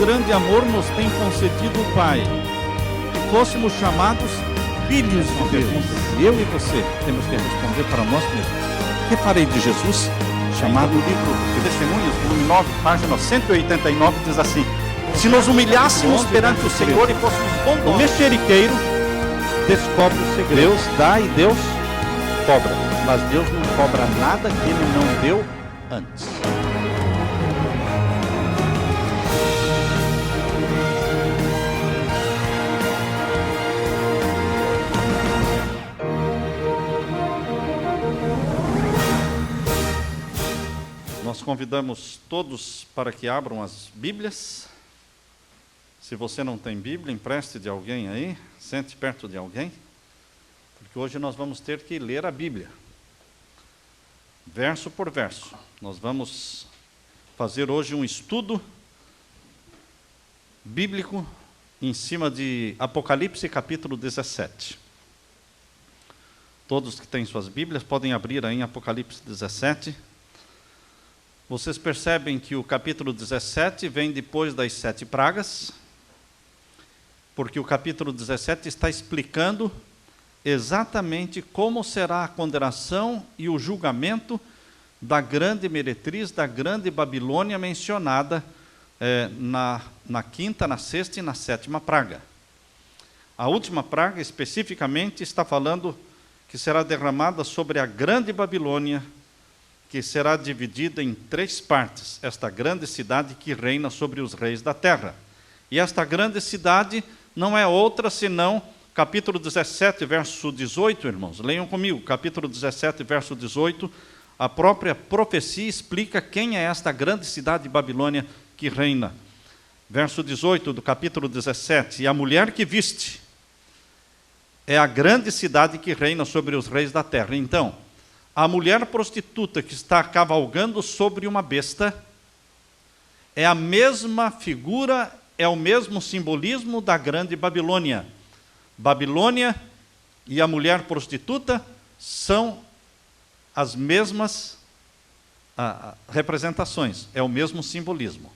grande amor nos tem concedido o Pai, que fôssemos chamados filhos de Deus. Eu e você temos que responder para nós mesmos: que farei de Jesus? Chamado livro de Testemunhos, volume 9, página 189, diz assim: se nos humilhássemos perante o Senhor e fôssemos bondosos, o mexeriqueiro descobre o segredo. Deus dá e Deus cobra, mas Deus não cobra nada que Ele não deu antes. Nós convidamos todos para que abram as Bíblias. Se você não tem Bíblia, empreste de alguém aí, sente perto de alguém, porque hoje nós vamos ter que ler a Bíblia, verso por verso. Nós vamos fazer hoje um estudo bíblico em cima de Apocalipse capítulo 17. Todos que têm suas Bíblias podem abrir aí em Apocalipse 17. Vocês percebem que o capítulo 17 vem depois das 7 pragas, porque o capítulo 17 está explicando exatamente como será a condenação e o julgamento da grande meretriz, da grande Babilônia mencionada na quinta, na sexta e na sétima praga. A última praga, especificamente, está falando que será derramada sobre a grande Babilônia, que será dividida em 3 partes, esta grande cidade que reina sobre os reis da terra. E esta grande cidade não é outra senão, capítulo 17, verso 18, irmãos, leiam comigo, capítulo 17, verso 18, a própria profecia explica quem é esta grande cidade de Babilônia que reina. Verso 18 do capítulo 17, e a mulher que viste é a grande cidade que reina sobre os reis da terra. Então, a mulher prostituta que está cavalgando sobre uma besta é a mesma figura, é o mesmo simbolismo da grande Babilônia. Babilônia e a mulher prostituta são as mesmas representações, é o mesmo simbolismo.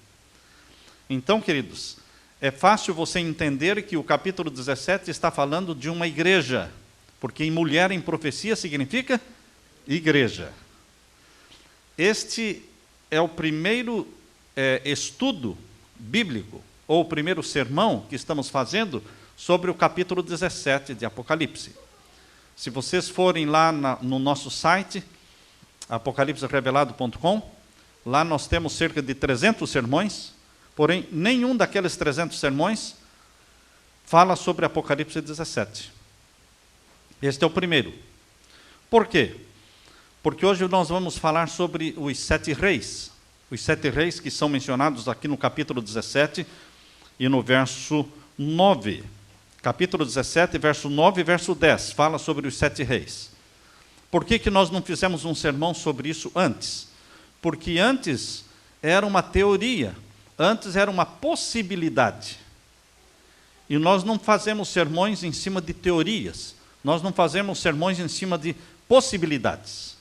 Então, queridos, é fácil você entender que o capítulo 17 está falando de uma igreja, porque mulher em profecia significa igreja. Este é o primeiro estudo bíblico, ou o primeiro sermão que estamos fazendo sobre o capítulo 17 de Apocalipse. Se vocês forem lá no nosso site, apocalipserevelado.com, lá nós temos cerca de 300 sermões, porém nenhum daqueles 300 sermões fala sobre Apocalipse 17. Este é o primeiro. Por quê? Porque hoje nós vamos falar sobre os 7 reis. Os 7 reis que são mencionados aqui no capítulo 17 e no verso 9. Capítulo 17, verso 9 e verso 10, fala sobre os 7 reis. Por que nós não fizemos um sermão sobre isso antes? Porque antes era uma teoria, antes era uma possibilidade. E nós não fazemos sermões em cima de teorias, nós não fazemos sermões em cima de possibilidades.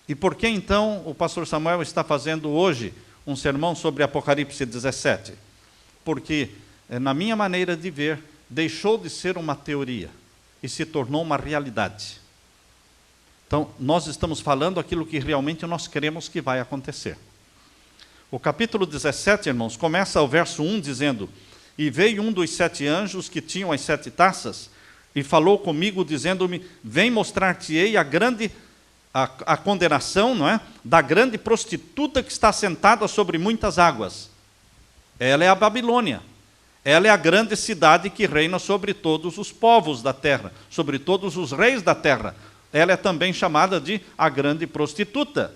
E por que então o pastor Samuel está fazendo hoje um sermão sobre Apocalipse 17? Porque, na minha maneira de ver, deixou de ser uma teoria e se tornou uma realidade. Então, nós estamos falando aquilo que realmente nós queremos que vai acontecer. O capítulo 17, irmãos, começa o verso 1 dizendo: e veio um dos 7 anjos que tinham as 7 taças e falou comigo dizendo-me: vem mostrar-te-ei a condenação, não é? Da grande prostituta que está sentada sobre muitas águas. Ela é a Babilônia. Ela é a grande cidade que reina sobre todos os povos da terra, sobre todos os reis da terra. Ela é também chamada de a grande prostituta.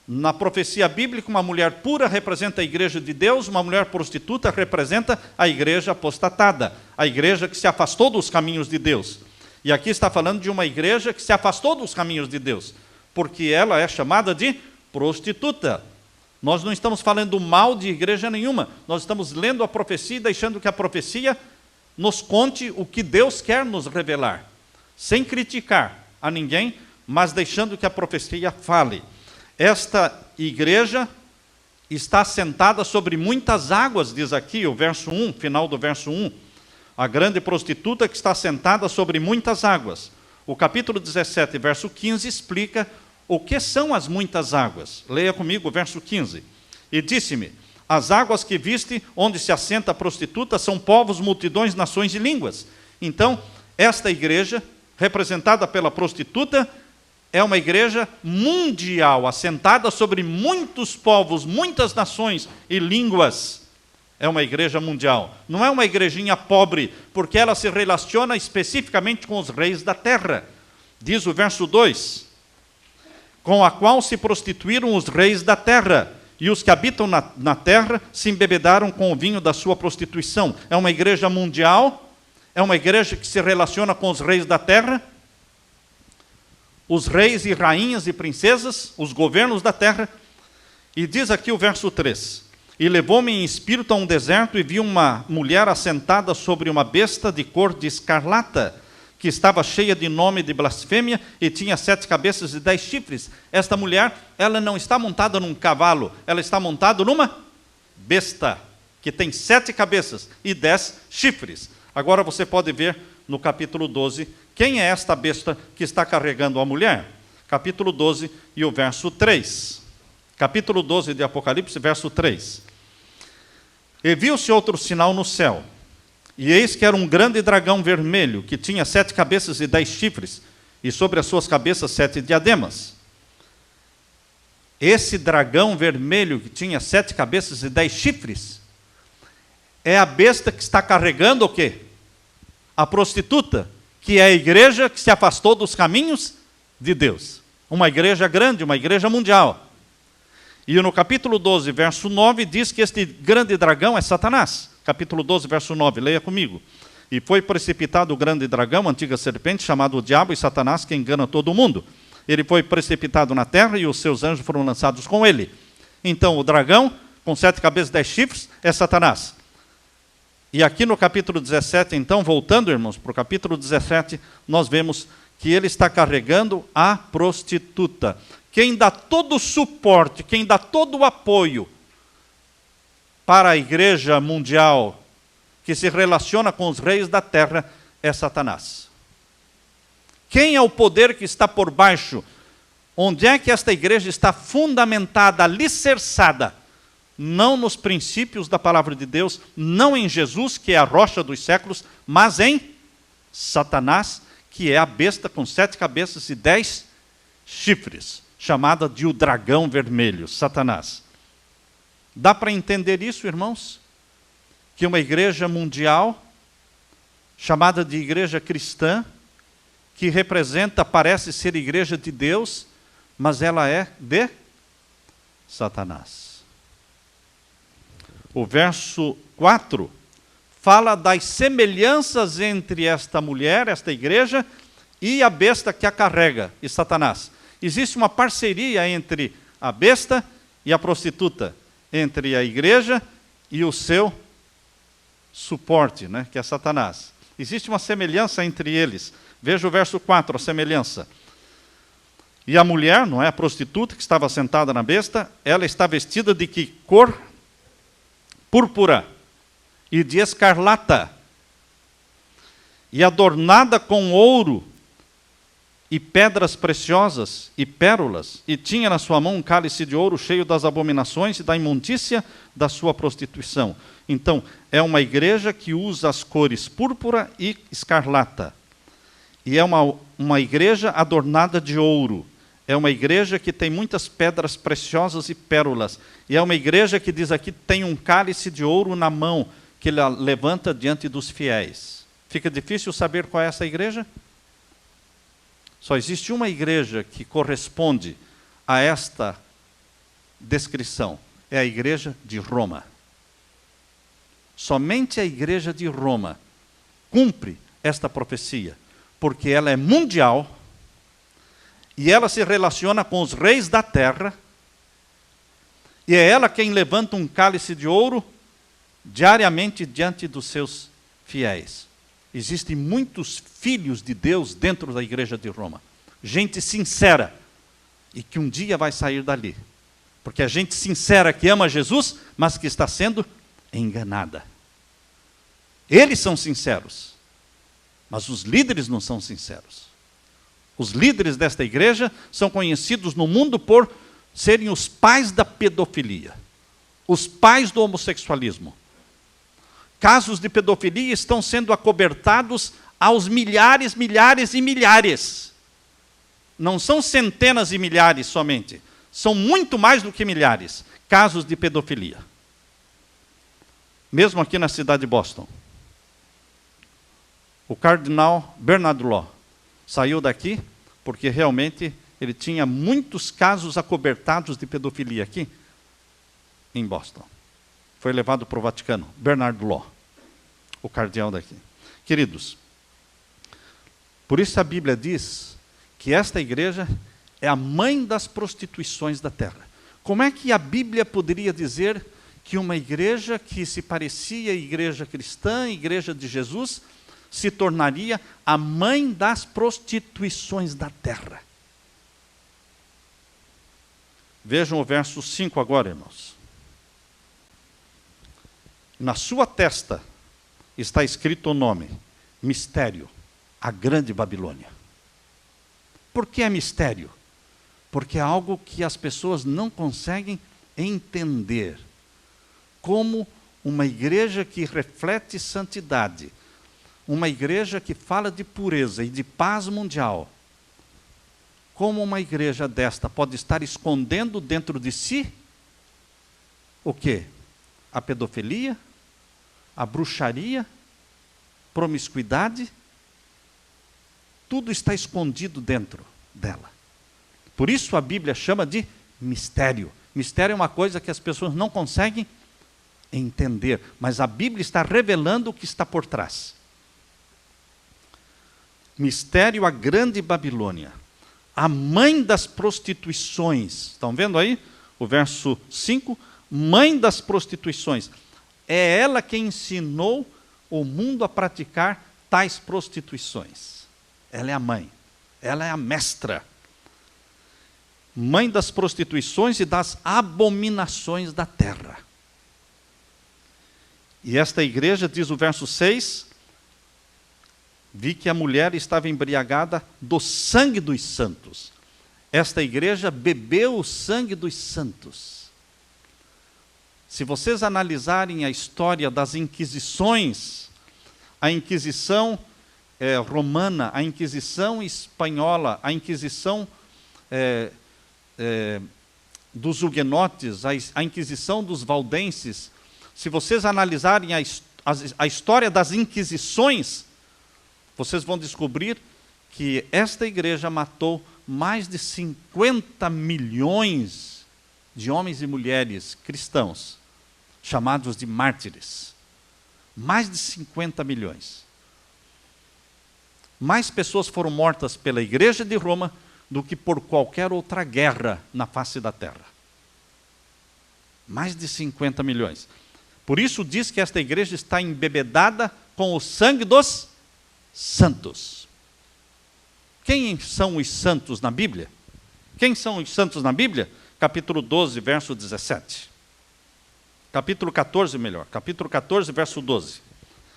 Na profecia bíblica, uma mulher pura representa a igreja de Deus, uma mulher prostituta representa a igreja apostatada, a igreja que se afastou dos caminhos de Deus. E aqui está falando de uma igreja que se afastou dos caminhos de Deus, porque ela é chamada de prostituta. Nós não estamos falando mal de igreja nenhuma, nós estamos lendo a profecia e deixando que a profecia nos conte o que Deus quer nos revelar, sem criticar a ninguém, mas deixando que a profecia fale. Esta igreja está sentada sobre muitas águas, diz aqui o verso 1, final do verso 1. A grande prostituta que está sentada sobre muitas águas. O capítulo 17, verso 15, explica o que são as muitas águas. Leia comigo o verso 15. E disse-me: as águas que viste, onde se assenta a prostituta, são povos, multidões, nações e línguas. Então, esta igreja, representada pela prostituta, é uma igreja mundial, assentada sobre muitos povos, muitas nações e línguas. É uma igreja mundial. Não é uma igrejinha pobre, porque ela se relaciona especificamente com os reis da terra. Diz o verso 2: com a qual se prostituíram os reis da terra, e os que habitam na terra se embebedaram com o vinho da sua prostituição. É uma igreja mundial, é uma igreja que se relaciona com os reis da terra, os reis e rainhas e princesas, os governos da terra. E diz aqui o verso 3: e levou-me em espírito a um deserto, e vi uma mulher assentada sobre uma besta de cor de escarlata, que estava cheia de nome de blasfêmia, e tinha 7 cabeças e 10 chifres. Esta mulher, ela não está montada num cavalo, ela está montada numa besta, que tem 7 cabeças e 10 chifres. Agora você pode ver no capítulo 12, quem é esta besta que está carregando a mulher? Capítulo 12 e o verso 3. Capítulo 12 de Apocalipse, verso 3. E viu-se outro sinal no céu, e eis que era um grande dragão vermelho, que tinha 7 cabeças e 10 chifres, e sobre as suas cabeças 7 diademas. Esse dragão vermelho, que tinha 7 cabeças e 10 chifres, é a besta que está carregando o quê? A prostituta, que é a igreja que se afastou dos caminhos de Deus. Uma igreja grande, uma igreja mundial. E no capítulo 12, verso 9, diz que este grande dragão é Satanás. Capítulo 12, verso 9, leia comigo. E foi precipitado o grande dragão, a antiga serpente, chamado o Diabo e Satanás, que engana todo mundo. Ele foi precipitado na terra e os seus anjos foram lançados com ele. Então, o dragão, com 7 cabeças e 10 chifres, é Satanás. E aqui no capítulo 17, então, voltando, irmãos, para o capítulo 17, nós vemos que ele está carregando a prostituta. Quem dá todo o suporte, quem dá todo o apoio para a igreja mundial que se relaciona com os reis da terra é Satanás. Quem é o poder que está por baixo? Onde é que esta igreja está fundamentada, alicerçada? Não nos princípios da palavra de Deus, não em Jesus, que é a rocha dos séculos, mas em Satanás, que é a besta com 7 cabeças e 10 chifres, chamada de o dragão vermelho, Satanás. Dá para entender isso, irmãos? Que uma igreja mundial, chamada de igreja cristã, que representa, parece ser igreja de Deus, mas ela é de Satanás. O verso 4 fala das semelhanças entre esta mulher, esta igreja, e a besta que a carrega, e Satanás. Existe uma parceria entre a besta e a prostituta, entre a igreja e o seu suporte, né, que é Satanás. Existe uma semelhança entre eles. Veja o verso 4, a semelhança. E a mulher, não é, a prostituta que estava sentada na besta, ela está vestida de que cor? Púrpura e de escarlata, e adornada com ouro e pedras preciosas e pérolas, e tinha na sua mão um cálice de ouro cheio das abominações e da imundícia da sua prostituição. Então, é uma igreja que usa as cores púrpura e escarlata. E é uma igreja adornada de ouro. É uma igreja que tem muitas pedras preciosas e pérolas. E é uma igreja que diz aqui, tem um cálice de ouro na mão, que ele levanta diante dos fiéis. Fica difícil saber qual é essa igreja? Só existe uma igreja que corresponde a esta descrição. É a igreja de Roma. Somente a igreja de Roma cumpre esta profecia, porque ela é mundial, e ela se relaciona com os reis da terra, e é ela quem levanta um cálice de ouro diariamente diante dos seus fiéis. Existem muitos filhos de Deus dentro da igreja de Roma. Gente sincera, e que um dia vai sair dali. Porque é gente sincera que ama Jesus, mas que está sendo enganada. Eles são sinceros, mas os líderes não são sinceros. Os líderes desta igreja são conhecidos no mundo por serem os pais da pedofilia, os pais do homossexualismo. Casos de pedofilia estão sendo acobertados aos milhares, milhares e milhares. Não são centenas e milhares somente, são muito mais do que milhares casos de pedofilia. Mesmo aqui na cidade de Boston. O cardeal Bernard Law saiu daqui porque realmente ele tinha muitos casos acobertados de pedofilia aqui em Boston. Foi levado para o Vaticano, Bernard Law, o cardeal daqui. Queridos, por isso a Bíblia diz que esta igreja é a mãe das prostituições da terra. Como é que a Bíblia poderia dizer que uma igreja que se parecia igreja cristã, igreja de Jesus, se tornaria a mãe das prostituições da terra? Vejam o verso 5 agora, irmãos. Na sua testa está escrito o nome, mistério, a grande Babilônia. Por que é mistério? Porque é algo que as pessoas não conseguem entender. Como uma igreja que reflete santidade, uma igreja que fala de pureza e de paz mundial, como uma igreja desta pode estar escondendo dentro de si o quê? A pedofilia, a bruxaria, promiscuidade, tudo está escondido dentro dela. Por isso a Bíblia chama de mistério. Mistério é uma coisa que as pessoas não conseguem entender, mas a Bíblia está revelando o que está por trás. Mistério, a grande Babilônia, a mãe das prostituições. Estão vendo aí? O verso 5, mãe das prostituições. É ela quem ensinou o mundo a praticar tais prostituições. Ela é a mãe, ela é a mestra. Mãe das prostituições e das abominações da terra. E esta igreja, diz o verso 6, vi que a mulher estava embriagada do sangue dos santos. Esta igreja bebeu o sangue dos santos. Se vocês analisarem a história das inquisições, a Inquisição romana, a Inquisição espanhola, a Inquisição dos huguenotes, a Inquisição dos valdenses, se vocês analisarem a história das inquisições, vocês vão descobrir que esta igreja matou mais de 50 milhões de homens e mulheres cristãos, chamados de mártires. Mais de 50 milhões. Mais pessoas foram mortas pela igreja de Roma do que por qualquer outra guerra na face da terra. Mais de 50 milhões. Por isso diz que esta igreja está embebedada com o sangue dos santos. Quem são os santos na Bíblia? Quem são os santos na Bíblia? Capítulo 12, verso 17. Capítulo 14, melhor. Capítulo 14, verso 12.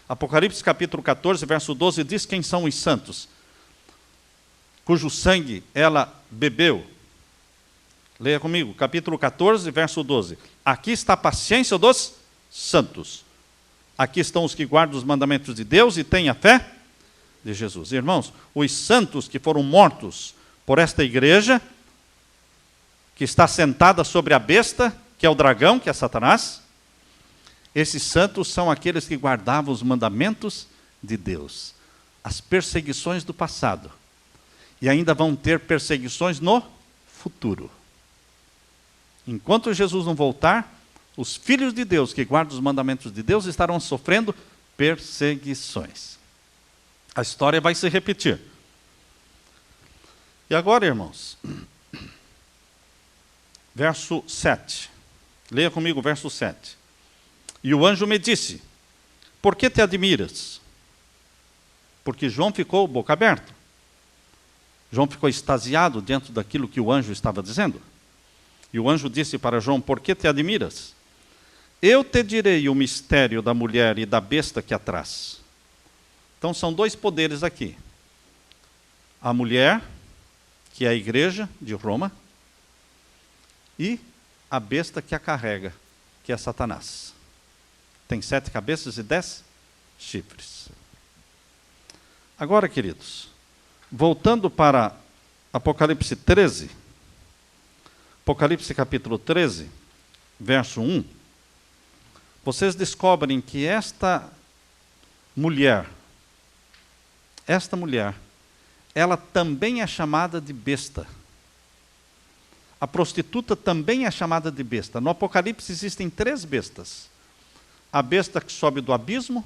Apocalipse, capítulo 14, verso 12, diz quem são os santos, cujo sangue ela bebeu. Leia comigo, capítulo 14, verso 12. Aqui está a paciência dos santos. Aqui estão os que guardam os mandamentos de Deus e têm a fé de Jesus. Irmãos, os santos que foram mortos por esta igreja, que está sentada sobre a besta, que é o dragão, que é Satanás, esses santos são aqueles que guardavam os mandamentos de Deus. As perseguições do passado. E ainda vão ter perseguições no futuro. Enquanto Jesus não voltar, os filhos de Deus que guardam os mandamentos de Deus estarão sofrendo perseguições. A história vai se repetir. E agora, irmãos, verso 7. Leia comigo o verso 7. E o anjo me disse, por que te admiras? Porque João ficou boca aberta. João ficou extasiado diante daquilo que o anjo estava dizendo. E o anjo disse para João: por que te admiras? Eu te direi o mistério da mulher e da besta que a traz. Então são dois poderes aqui. A mulher, que é a igreja de Roma, e a besta que a carrega, que é Satanás. Tem 7 cabeças e 10 chifres. Agora, queridos, voltando para Apocalipse 13, Apocalipse capítulo 13, verso 1, vocês descobrem que esta mulher, ela também é chamada de besta. A prostituta também é chamada de besta. No Apocalipse existem 3 bestas. A besta que sobe do abismo,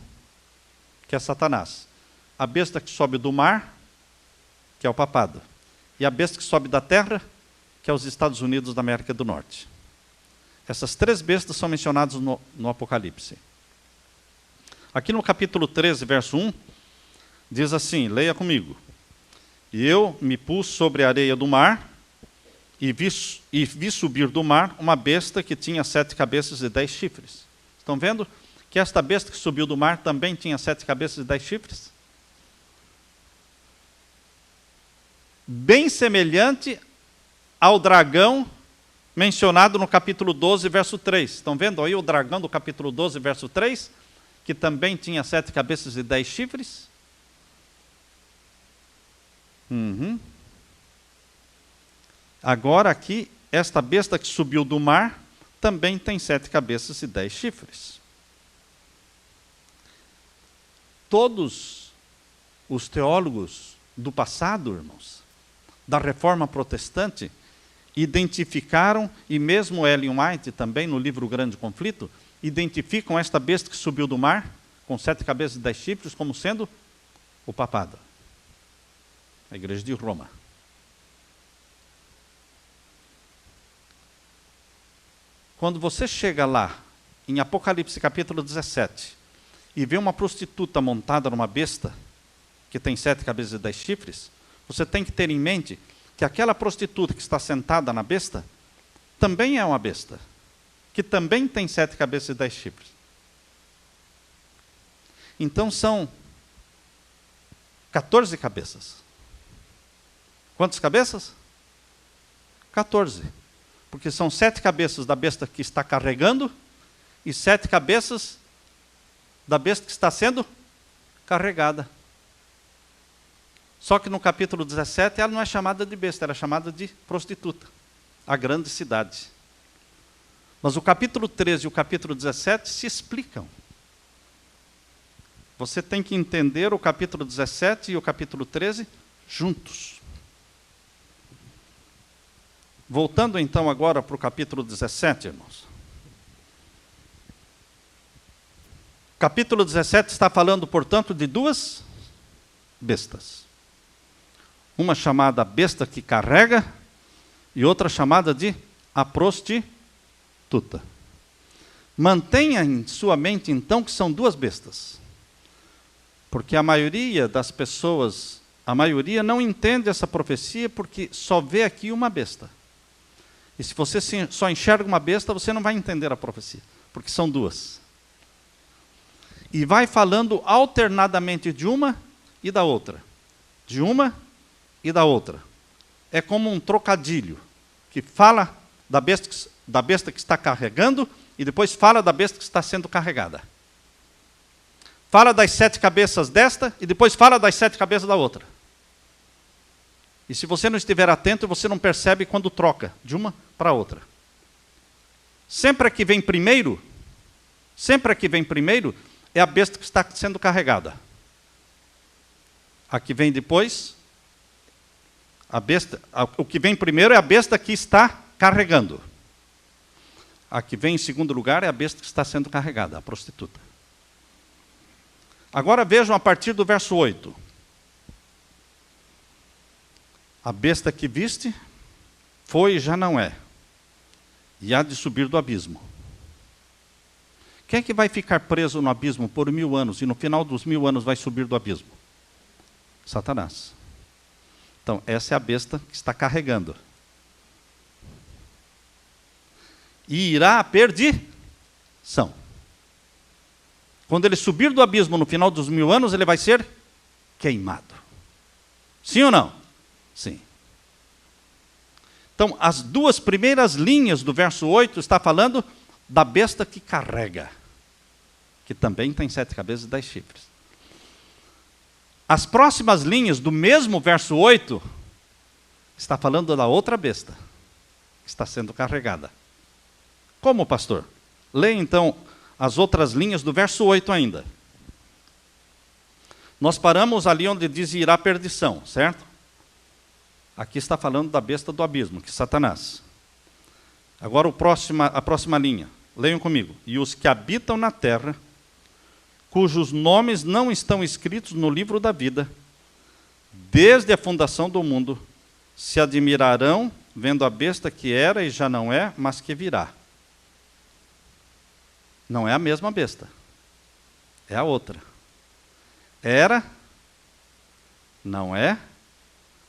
que é Satanás. A besta que sobe do mar, que é o papado. E a besta que sobe da terra, que é os Estados Unidos da América do Norte. Essas 3 bestas são mencionadas no Apocalipse. Aqui no capítulo 13, verso 1, diz assim, leia comigo. E eu me pus sobre a areia do mar, e vi subir do mar uma besta que tinha 7 cabeças e 10 chifres. Estão vendo que esta besta que subiu do mar também tinha 7 cabeças e 10 chifres? Bem semelhante ao dragão mencionado no capítulo 12, verso 3. Estão vendo aí o dragão do capítulo 12, verso 3? Que também tinha 7 cabeças e 10 chifres? Agora aqui, esta besta que subiu do mar também tem 7 cabeças e 10 chifres. Todos os teólogos do passado, irmãos, da Reforma Protestante, identificaram, e mesmo Ellen White também no livro O Grande Conflito, identificam esta besta que subiu do mar, com 7 cabeças e 10 chifres, como sendo o papado, a igreja de Roma. Quando você chega lá, em Apocalipse capítulo 17, e vê uma prostituta montada numa besta, que tem 7 cabeças e 10 chifres, você tem que ter em mente que aquela prostituta que está sentada na besta, também é uma besta, que também tem 7 cabeças e 10 chifres. Então são 14 cabeças. Quantas cabeças? 14. Porque são 7 cabeças da besta que está carregando e 7 cabeças da besta que está sendo carregada. Só que no capítulo 17 ela não é chamada de besta, ela é chamada de prostituta, a grande cidade. Mas o capítulo 13 e o capítulo 17 se explicam. Você tem que entender o capítulo 17 e o capítulo 13 juntos. Voltando então agora para o capítulo 17, irmãos. O capítulo 17 está falando, portanto, de 2 bestas. Uma chamada besta que carrega e outra chamada de a prostituta. Mantenha em sua mente, então, que são 2 bestas. Porque a maioria das pessoas, a maioria não entende essa profecia porque só vê aqui uma besta. E se você só enxerga uma besta, você não vai entender a profecia, porque são 2. E vai falando alternadamente de uma e da outra. De uma e da outra. É como um trocadilho, que fala da besta que está carregando e depois fala da besta que está sendo carregada. Fala das 7 cabeças desta e depois fala das 7 cabeças da outra. E se você não estiver atento, você não percebe quando troca de uma para outra. Sempre que vem primeiro, é a besta que está sendo carregada. A que vem depois, o que vem primeiro é a besta que está carregando. A que vem em segundo lugar é a besta que está sendo carregada, a prostituta. Agora vejam a partir do verso 8. A besta que viste foi e já não é, e há de subir do abismo. Quem é que vai ficar preso no abismo por 1000 anos e no final dos 1000 anos vai subir do abismo? Satanás. Então, essa é a besta que está carregando. e irá à perdição. Quando ele subir do abismo no final dos 1000 anos, ele vai ser queimado. Sim ou não? Sim. Então, as duas primeiras linhas do verso 8 está falando da besta que carrega, que também tem 7 cabeças e 10 chifres. As próximas linhas do mesmo verso 8 está falando da outra besta, que está sendo carregada. Como, pastor? Leia então as outras linhas do verso 8 ainda. Nós paramos ali onde diz irá à perdição, certo? Aqui está falando da besta do abismo, que é Satanás. Agora a próxima linha. Leiam comigo. E os que habitam na terra, cujos nomes não estão escritos no livro da vida, desde a fundação do mundo, se admirarão vendo a besta que era e já não é, mas que virá. Não é a mesma besta. É a outra. Era, não é,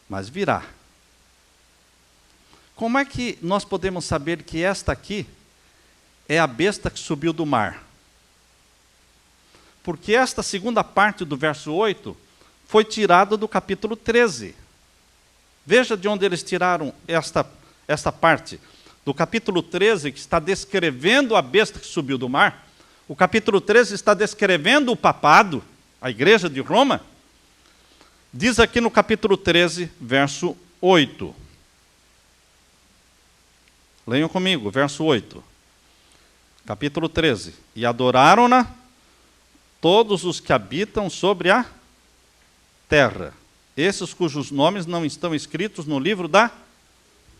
mas virá. Como é que nós podemos saber que esta aqui é a besta que subiu do mar? Porque esta segunda parte do verso 8 foi tirada do capítulo 13. Veja de onde eles tiraram esta parte. Do capítulo 13, que está descrevendo a besta que subiu do mar. O capítulo 13 está descrevendo o papado, a igreja de Roma. Diz aqui no capítulo 13, verso 8. Leiam comigo, verso 8. Capítulo 13. E adoraram-na todos os que habitam sobre a terra, esses cujos nomes não estão escritos no livro da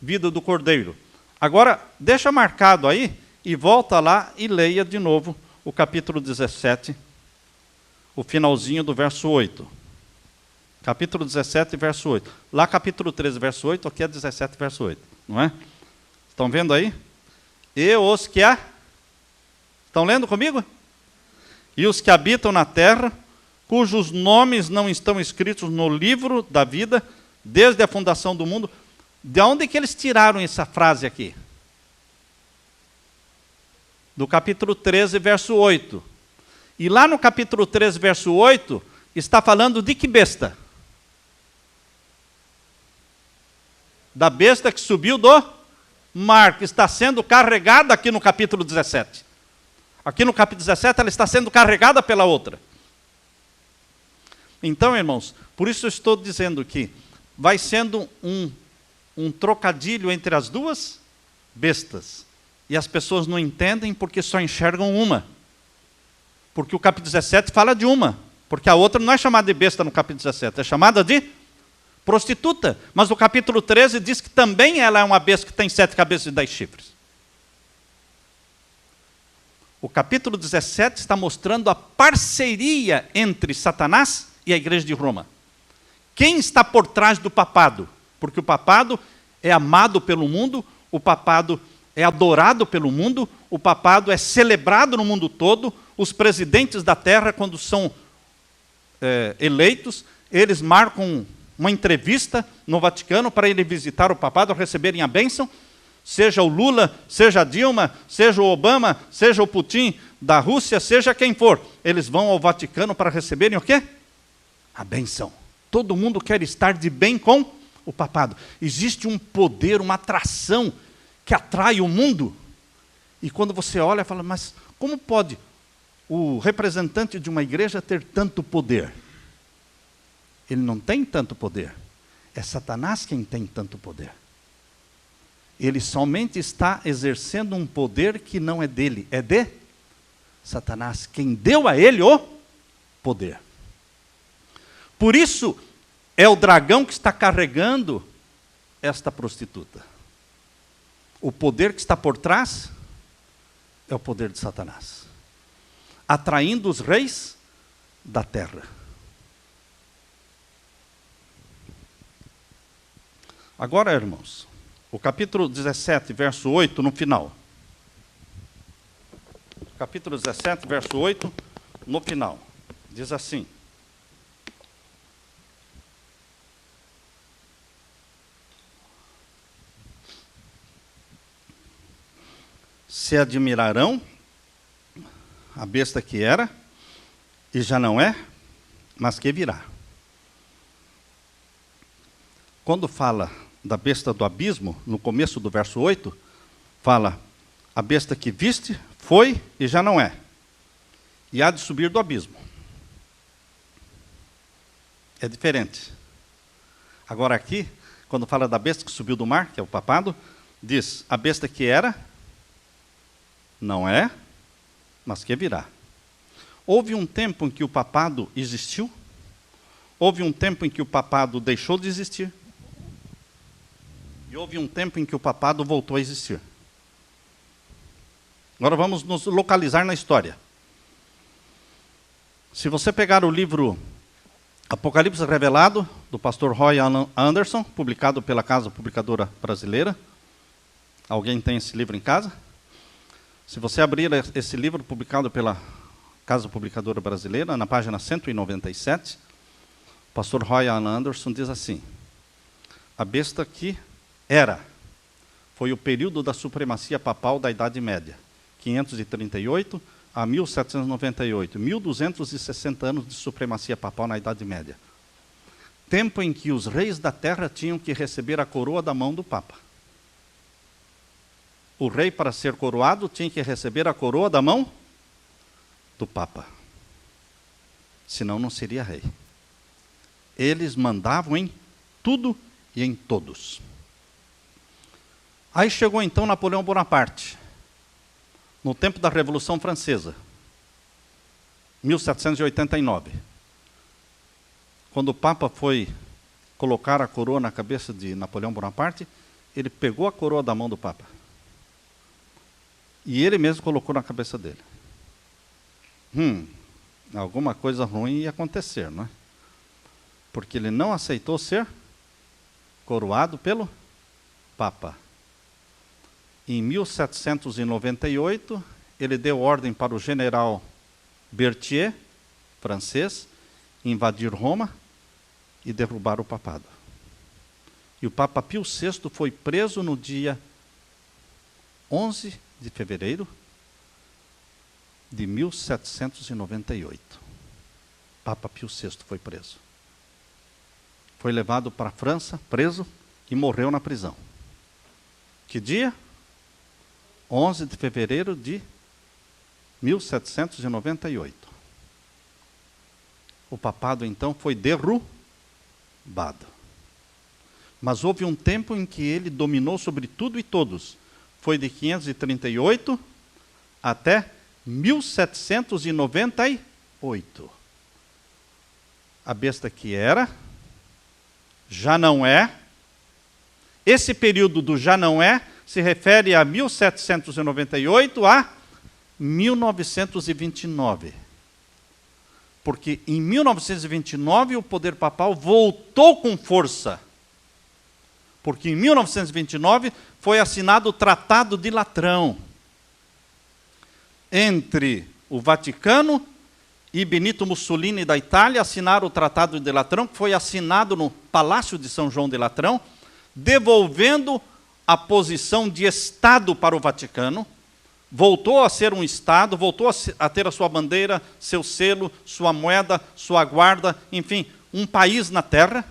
vida do Cordeiro. Agora, deixa marcado aí e volta lá e leia de novo o capítulo 17, o finalzinho do verso 8. Capítulo 17, verso 8. Lá capítulo 13, verso 8, aqui é 17, verso 8. Não é? Estão vendo aí? E os que Estão lendo comigo? E os que habitam na terra, cujos nomes não estão escritos no livro da vida, desde a fundação do mundo. De onde que eles tiraram essa frase aqui? Do capítulo 13, verso 8. E lá no capítulo 13, verso 8, está falando de que besta? Da besta que subiu do mar, que está sendo carregada aqui no capítulo 17. Aqui no capítulo 17 ela está sendo carregada pela outra. Então, irmãos, por isso eu estou dizendo que vai sendo um trocadilho entre as duas bestas. E as pessoas não entendem porque só enxergam uma. Porque o capítulo 17 fala de uma. Porque a outra não é chamada de besta no capítulo 17, é chamada de prostituta. Mas o capítulo 13 diz que também ela é uma besta que tem 7 cabeças e 10 chifres. O capítulo 17 está mostrando a parceria entre Satanás e a igreja de Roma. Quem está por trás do papado? Porque o papado é amado pelo mundo, o papado é adorado pelo mundo, o papado é celebrado no mundo todo. Os presidentes da terra, quando são eleitos, eles marcam uma entrevista no Vaticano para ele visitar o papado, receberem a bênção. Seja o Lula, seja a Dilma, seja o Obama, seja o Putin da Rússia, seja quem for. Eles vão ao Vaticano para receberem o quê? A bênção. Todo mundo quer estar de bem com o papado. Existe um poder, uma atração que atrai o mundo. E quando você olha, fala, mas como pode o representante de uma igreja ter tanto poder? Ele não tem tanto poder. É Satanás quem tem tanto poder. Ele somente está exercendo um poder que não é dele, é de Satanás, quem deu a ele o poder. Por isso, é o dragão que está carregando esta prostituta. O poder que está por trás é o poder de Satanás, atraindo os reis da terra. Agora, irmãos, o capítulo 17, verso 8, no final. Capítulo 17, verso 8, no final. Diz assim. se admirarão a besta que era, e já não é, mas que virá. Quando fala da besta do abismo, no começo do verso 8, fala, a besta que viste, foi e já não é, e há de subir do abismo. É diferente. Agora aqui, quando fala da besta que subiu do mar, que é o papado, diz, a besta que era, não é, mas que virá. Houve um tempo em que o papado existiu, houve um tempo em que o papado deixou de existir, e houve um tempo em que o papado voltou a existir. Agora vamos nos localizar na história. Se você pegar o livro Apocalipse Revelado, do pastor Roy Anderson, publicado pela Casa Publicadora Brasileira. Alguém tem esse livro em casa? Se você abrir esse livro publicado pela Casa Publicadora Brasileira, na página 197, o pastor Roy Anderson diz assim, a besta que era, foi o período da supremacia papal da Idade Média, 538 a 1798, 1260 anos de supremacia papal na Idade Média. Tempo em que os reis da terra tinham que receber a coroa da mão do Papa. O rei, para ser coroado, tinha que receber a coroa da mão do Papa. Senão não seria rei. Eles mandavam em tudo e em todos. Aí chegou então Napoleão Bonaparte, no tempo da Revolução Francesa, 1789. Quando o Papa foi colocar a coroa na cabeça de Napoleão Bonaparte, ele pegou a coroa da mão do Papa. E ele mesmo colocou na cabeça dele. Alguma coisa ruim ia acontecer, não é? Porque ele não aceitou ser coroado pelo Papa. Em 1798, ele deu ordem para o general Berthier, francês, invadir Roma e derrubar o papado. E o Papa Pio VI foi preso no dia 11 de fevereiro de 1798. Papa Pio VI foi preso. Foi levado para a França, preso, e morreu na prisão. Que dia? 11 de fevereiro de 1798. O papado, então, foi derrubado. Mas houve um tempo em que ele dominou sobre tudo e todos. Foi de 538 até 1798. A besta que era, já não é. Esse período do já não é se refere a 1798 a 1929. Porque em 1929 o poder papal voltou com força. Porque em 1929 foi assinado o Tratado de Latrão entre o Vaticano e Benito Mussolini da Itália. Assinaram o Tratado de Latrão, que foi assinado no Palácio de São João de Latrão, devolvendo a posição de Estado para o Vaticano, voltou a ser um Estado, voltou a ter a sua bandeira, seu selo, sua moeda, sua guarda, enfim, um país na terra.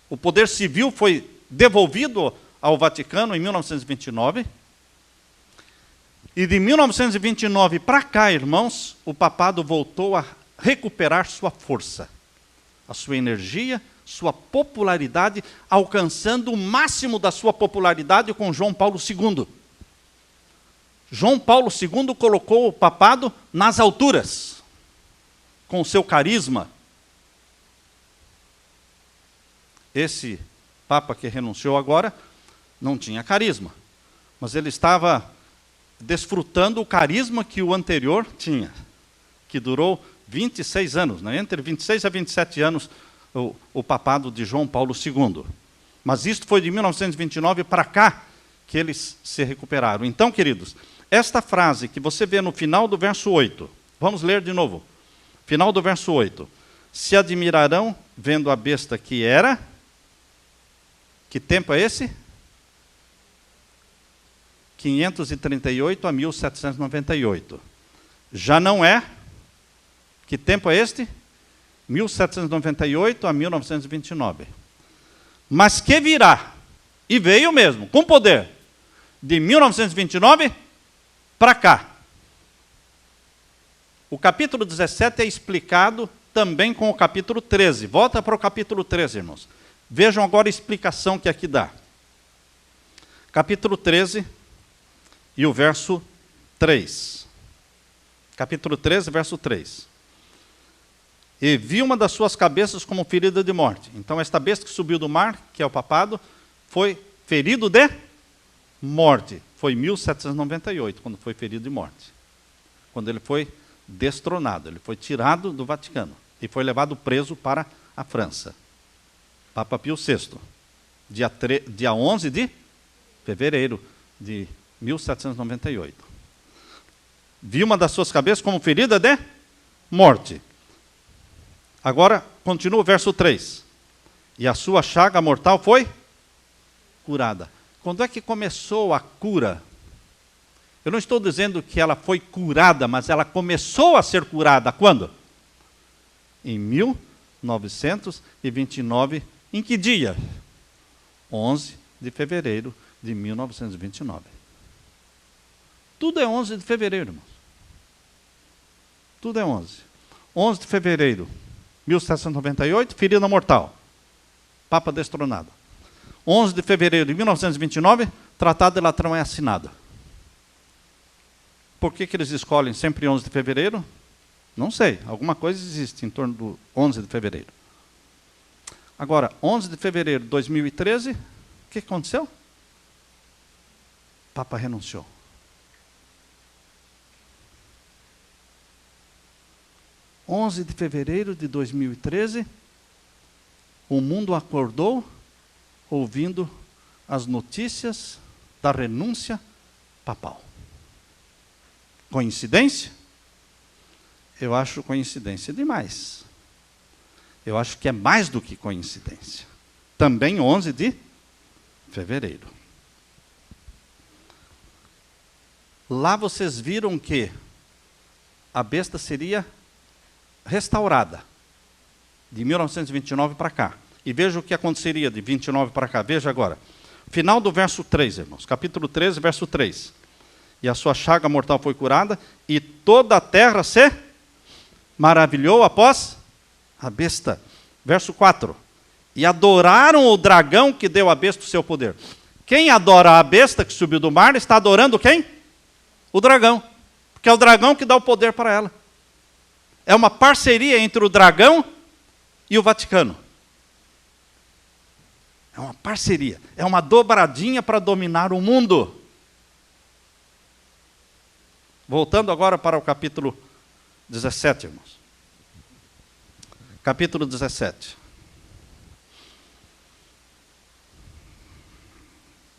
O poder civil foi devolvido ao Vaticano em 1929. E de 1929 para cá, irmãos, o papado voltou a recuperar sua força, a sua energia, sua popularidade, alcançando o máximo da sua popularidade com João Paulo II. João Paulo II colocou o papado nas alturas, com o seu carisma. Esse Papa que renunciou agora não tinha carisma, mas ele estava desfrutando o carisma que o anterior tinha, que durou 26 anos, né? Entre 26 a 27 anos, o papado de João Paulo II. Mas isto foi de 1929 para cá que eles se recuperaram. Então, queridos, esta frase que você vê no final do verso 8, vamos ler de novo. Final do verso 8. Se admirarão vendo a besta que era. Que tempo é esse? 538 a 1798. Já não é, que tempo é este? 1798 a 1929. Mas que virá, e veio mesmo, com poder, de 1929 para cá. O capítulo 17 é explicado também com o capítulo 13. Volta para o capítulo 13, irmãos. Vejam agora a explicação que aqui dá. Capítulo 13 e o verso 3. Capítulo 13, verso 3. E vi uma das suas cabeças como ferida de morte. Então, esta besta que subiu do mar, que é o papado, foi ferido de morte. Foi em 1798, quando foi ferido de morte. Quando ele foi destronado, ele foi tirado do Vaticano e foi levado preso para a França. Papa Pio VI, dia 11 de fevereiro de 1798. Vi uma das suas cabeças como ferida de morte. Agora, continua o verso 3. E a sua chaga mortal foi curada. Quando é que começou a cura? Eu não estou dizendo que ela foi curada, mas ela começou a ser curada. Quando? Em 1929. Em que dia? 11 de fevereiro de 1929. Tudo é 11 de fevereiro, irmãos. Tudo é 11. 11 de fevereiro, 1798, ferida mortal. Papa destronado. 11 de fevereiro de 1929, Tratado de Latrão é assinado. Por que eles escolhem sempre 11 de fevereiro? Não sei, alguma coisa existe em torno do 11 de fevereiro. Agora, 11 de fevereiro de 2013, o que aconteceu? O Papa renunciou. (11 de fevereiro de 2013, o mundo acordou ouvindo as notícias da renúncia papal. Coincidência? Eu acho coincidência demais. Eu acho que é mais do que coincidência. Também 11 de fevereiro. Lá vocês viram que a besta seria restaurada, de 1929 para cá. E veja o que aconteceria de 29 para cá. Veja agora. Final do verso 3, irmãos. Capítulo 13, verso 3. E a sua chaga mortal foi curada, e toda a terra se maravilhou após a besta. Verso 4. E adoraram o dragão que deu à besta o seu poder. Quem adora a besta que subiu do mar, está adorando quem? O dragão. Porque é o dragão que dá o poder para ela. É uma parceria entre o dragão e o Vaticano. É uma parceria. É uma dobradinha para dominar o mundo. Voltando agora para o capítulo 17, irmãos. Capítulo 17.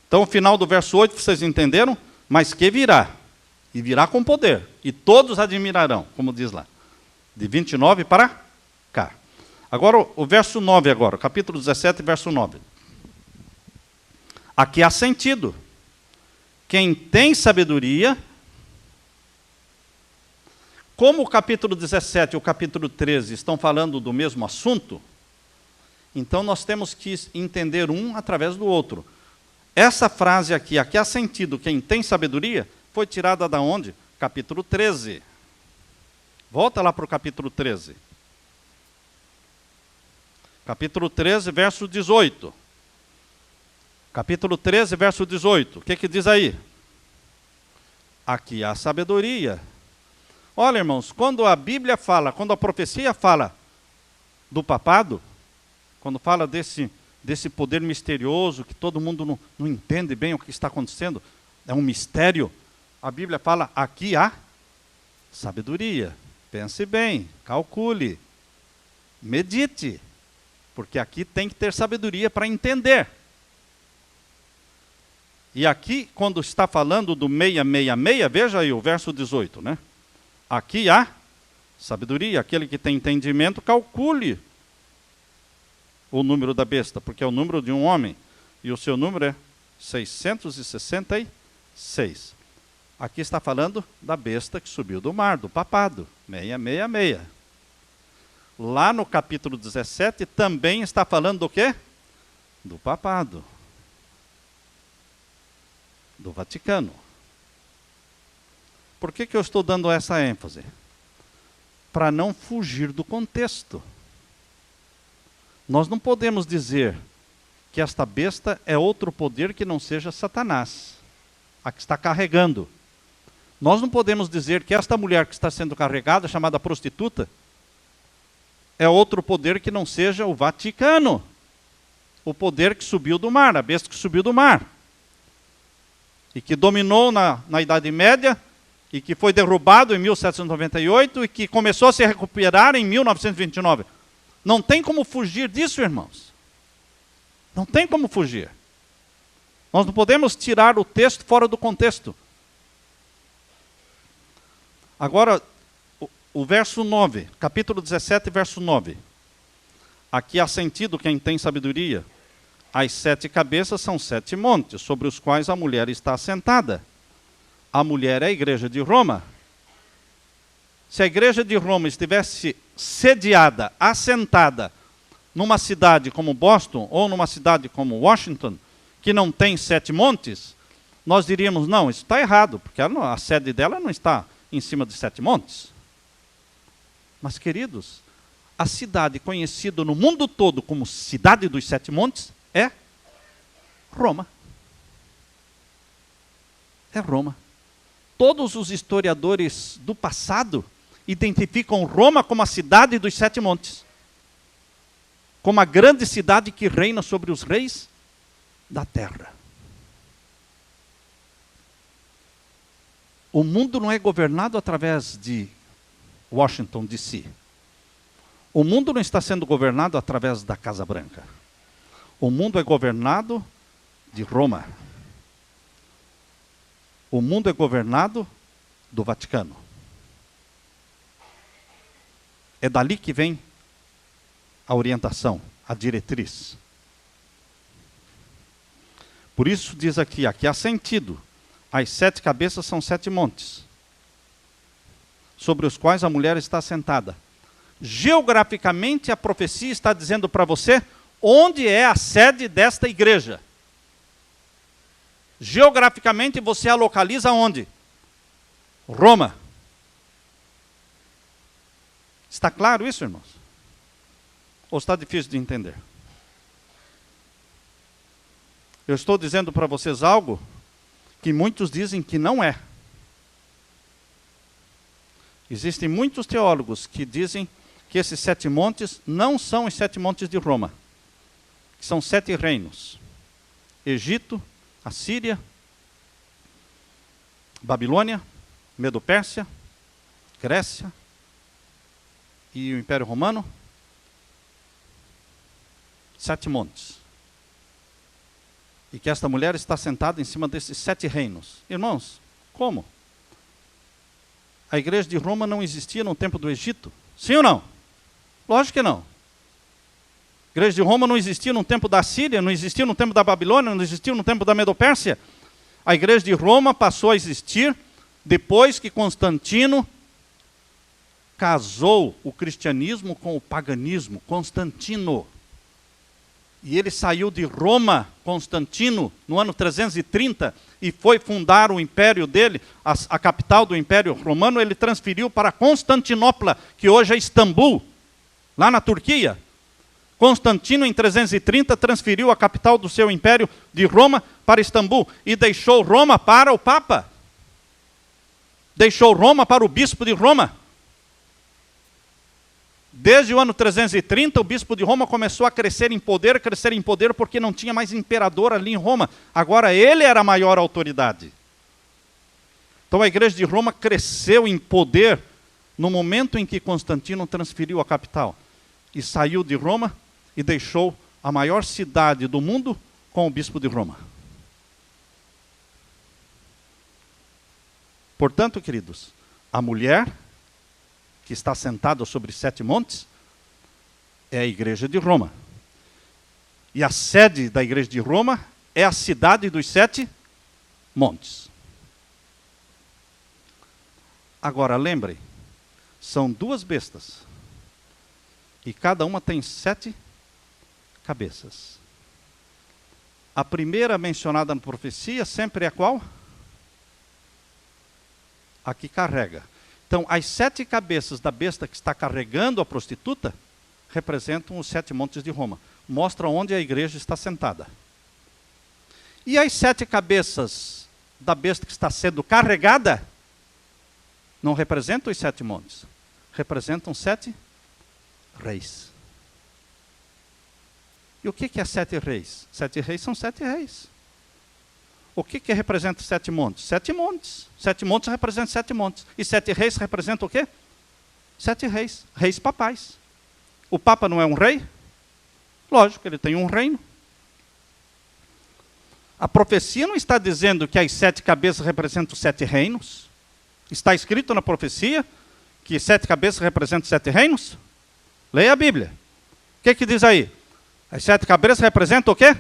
Então, o final do verso 8, vocês entenderam? Mas que virá. E virá com poder. E todos admirarão, como diz lá. De 29 para cá. Agora, o verso 9 agora. Capítulo 17, verso 9. Aqui há sentido. Quem tem sabedoria... Como o capítulo 17 e o capítulo 13 estão falando do mesmo assunto, então nós temos que entender um através do outro. Essa frase aqui há sentido, quem tem sabedoria, foi tirada da onde? Capítulo 13. Volta lá para o capítulo 13. Capítulo 13, verso 18. Capítulo 13, verso 18. O que diz aí? Aqui há sabedoria. Olha, irmãos, quando a Bíblia fala, quando a profecia fala do papado, quando fala desse poder misterioso, que todo mundo não entende bem o que está acontecendo, é um mistério, a Bíblia fala, aqui há sabedoria. Pense bem, calcule, medite, porque aqui tem que ter sabedoria para entender. E aqui, quando está falando do 666, veja aí o verso 18, né? Aqui há sabedoria, aquele que tem entendimento, calcule o número da besta, porque é o número de um homem, e o seu número é 666. 6. Aqui está falando da besta que subiu do mar, do papado. 666. Lá no capítulo 17 também está falando do quê? Do papado. Do Vaticano. Por que eu estou dando essa ênfase? Para não fugir do contexto. Nós não podemos dizer que esta besta é outro poder que não seja Satanás, a que está carregando. Nós não podemos dizer que esta mulher que está sendo carregada, chamada prostituta, é outro poder que não seja o Vaticano, o poder que subiu do mar, a besta que subiu do mar, e que dominou na Idade Média, e que foi derrubado em 1798, e que começou a se recuperar em 1929. Não tem como fugir disso, irmãos. Não tem como fugir. Nós não podemos tirar o texto fora do contexto. Agora, o verso 9, capítulo 17, verso 9. Aqui há sentido quem tem sabedoria. As 7 cabeças são 7 montes, sobre os quais a mulher está assentada. A mulher é a igreja de Roma. Se a igreja de Roma estivesse sediada, assentada, numa cidade como Boston, ou numa cidade como Washington, que não tem 7 montes, nós diríamos, não, isso está errado, porque a sede dela não está em cima de 7 montes. Mas, queridos, a cidade conhecida no mundo todo como cidade dos 7 montes é Roma. É Roma. Todos os historiadores do passado identificam Roma como a cidade dos 7 montes. Como a grande cidade que reina sobre os reis da terra. O mundo não é governado através de Washington, D.C. O mundo não está sendo governado através da Casa Branca. O mundo é governado de Roma. O mundo é governado do Vaticano. É dali que vem a orientação, a diretriz. Por isso diz aqui há sentido. As 7 cabeças são 7 montes, sobre os quais a mulher está assentada. Geograficamente, a profecia está dizendo para você onde é a sede desta igreja. Geograficamente, você a localiza onde? Roma. Está claro isso, irmãos? Ou está difícil de entender? Eu estou dizendo para vocês algo que muitos dizem que não é. Existem muitos teólogos que dizem que esses 7 montes não são os 7 montes de Roma. Que são 7 reinos. Egito, Assíria, Babilônia, Medo-Pérsia, Grécia e o Império Romano. 7 montes. E que esta mulher está sentada em cima desses 7 reinos. Irmãos, como? A igreja de Roma não existia no tempo do Egito? Sim ou não? Lógico que não. A igreja de Roma não existia no tempo da Síria, não existia no tempo da Babilônia, não existia no tempo da Medo-Pérsia. A igreja de Roma passou a existir depois que Constantino casou o cristianismo com o paganismo. Constantino. E ele saiu de Roma, Constantino, no ano 330, e foi fundar o império dele, a capital do Império Romano. Ele transferiu para Constantinopla, que hoje é Istambul, lá na Turquia. Constantino, em 330, transferiu a capital do seu império de Roma para Istambul, e deixou Roma para o Papa. Deixou Roma para o bispo de Roma. Desde o ano 330, o bispo de Roma começou a crescer em poder porque não tinha mais imperador ali em Roma. Agora ele era a maior autoridade. Então a igreja de Roma cresceu em poder no momento em que Constantino transferiu a capital. E saiu de Roma e deixou a maior cidade do mundo com o bispo de Roma. Portanto, queridos, a mulher que está sentada sobre 7 montes é a igreja de Roma. E a sede da igreja de Roma é a cidade dos 7 montes. Agora, lembre, são 2 bestas. E cada uma tem 7 cabeças. A primeira mencionada na profecia sempre é qual? A que carrega. Então, as 7 cabeças da besta que está carregando a prostituta representam os 7 montes de Roma. Mostra onde a igreja está sentada. E as 7 cabeças da besta que está sendo carregada não representam os 7 montes. Representam 7 reis. E o que é 7 reis? 7 reis são 7 reis. O que representa 7 montes? 7 montes. 7 montes representam 7 montes. E 7 reis representam o quê? 7 reis. Reis papais. O Papa não é um rei? Lógico, ele tem um reino. A profecia não está dizendo que as 7 cabeças representam 7 reinos? Está escrito na profecia que 7 cabeças representam 7 reinos? Leia a Bíblia. O que diz aí? As 7 cabeças representam o quê?